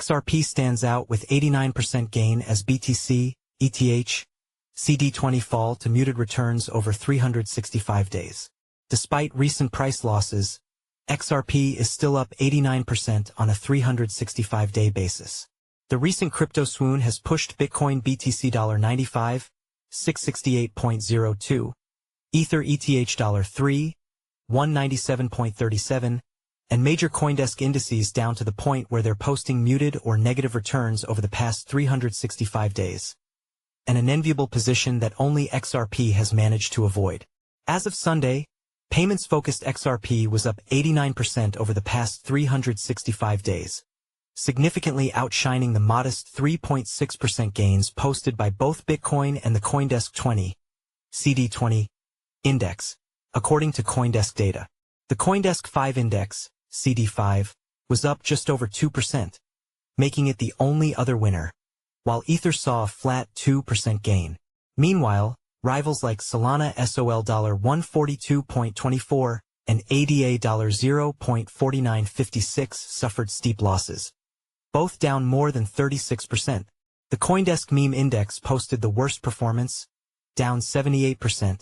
XRP stands out with 89% gain as BTC, ETH, CD20 fall to muted returns over 365 days. Despite recent price losses, XRP is still up 89% on a 365-day basis. The recent crypto swoon has pushed Bitcoin BTC $95, 668.02, Ether ETH $3, 197.37, and major CoinDesk indices down to the point where they're posting muted or negative returns over the past 365 days. An unenviable position that only XRP has managed to avoid. As of Sunday, payments-focused XRP was up 89% over the past 365 days, significantly outshining the modest 3.6% gains posted by both Bitcoin and the CoinDesk 20, CD20, index, according to CoinDesk data. The CoinDesk 5 index, CD5, was up just over 2%, making it the only other winner, while Ether saw a flat 2% gain. Meanwhile, rivals like Solana SOL $142.24 and ADA $0.4956 suffered steep losses, both down more than 36%. The CoinDesk Meme Index posted the worst performance, down 78%,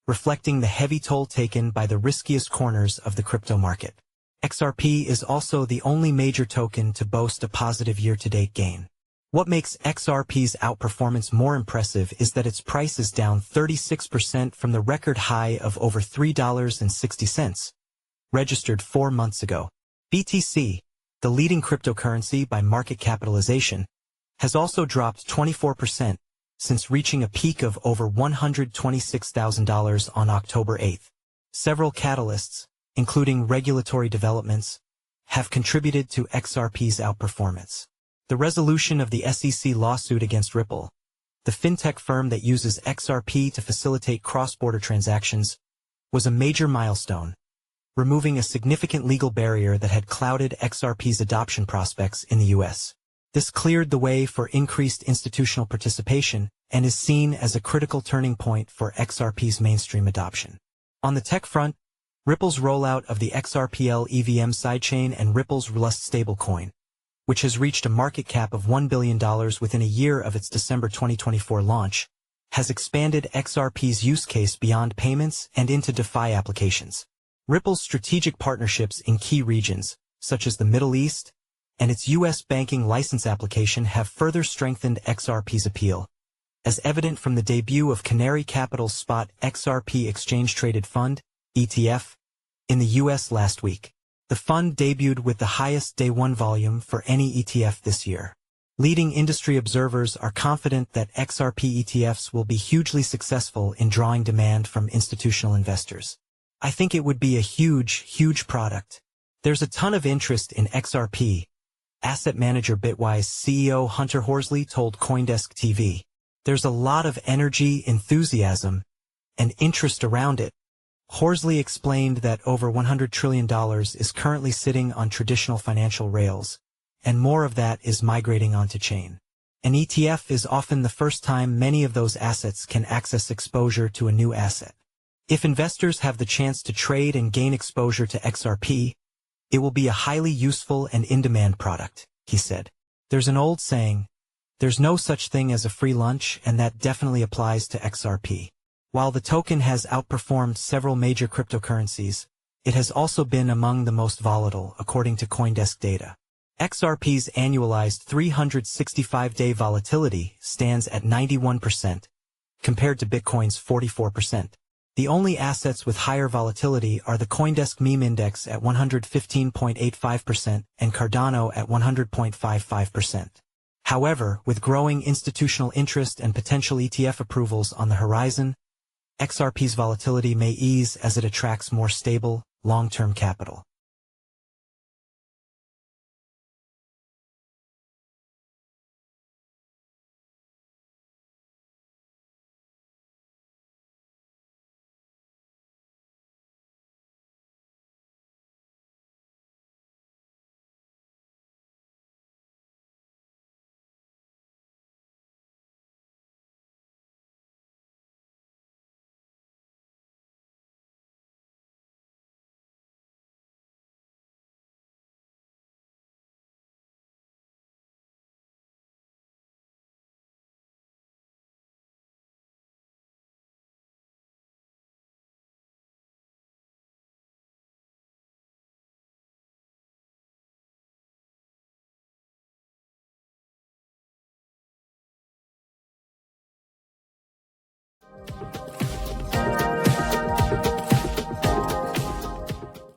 reflecting the heavy toll taken by the riskiest corners of the crypto market. XRP is also the only major token to boast a positive year-to-date gain. What makes XRP's outperformance more impressive is that its price is down 36% from the record high of over $3.60, registered 4 months ago. BTC, the leading cryptocurrency by market capitalization, has also dropped 24% since reaching a peak of over $126,000 on October 8. Several catalysts, including regulatory developments, have contributed to XRP's outperformance. The resolution of the SEC lawsuit against Ripple, the fintech firm that uses XRP to facilitate cross-border transactions, was a major milestone, removing a significant legal barrier that had clouded XRP's adoption prospects in the U.S. This cleared the way for increased institutional participation and is seen as a critical turning point for XRP's mainstream adoption. On the tech front, Ripple's rollout of the XRPL EVM sidechain and Ripple's Rust stablecoin, which has reached a market cap of $1 billion within a year of its December 2024 launch, has expanded XRP's use case beyond payments and into DeFi applications. Ripple's strategic partnerships in key regions, such as the Middle East, and its U.S. banking license application have further strengthened XRP's appeal, as evident from the debut of Canary Capital's spot XRP exchange-traded fund, ETF, in the U.S. last week. The fund debuted with the highest day-one volume for any ETF this year. Leading industry observers are confident that XRP ETFs will be hugely successful in drawing demand from institutional investors. I think it would be a huge product. There's a ton of interest in XRP, asset manager Bitwise CEO Hunter Horsley told CoinDesk TV. There's a lot of energy, enthusiasm, and interest around it. Horsley explained that over $100 trillion is currently sitting on traditional financial rails, and more of that is migrating onto chain. An ETF is often the first time many of those assets can access exposure to a new asset. If investors have the chance to trade and gain exposure to XRP, it will be a highly useful and in-demand product, he said. There's an old saying, there's no such thing as a free lunch, and that definitely applies to XRP. While the token has outperformed several major cryptocurrencies, it has also been among the most volatile, according to CoinDesk data. XRP's annualized 365-day volatility stands at 91%, compared to Bitcoin's 44%. The only assets with higher volatility are the CoinDesk Meme Index at 115.85% and Cardano at 100.55%. However, with growing institutional interest and potential ETF approvals on the horizon, XRP's volatility may ease as it attracts more stable, long-term capital.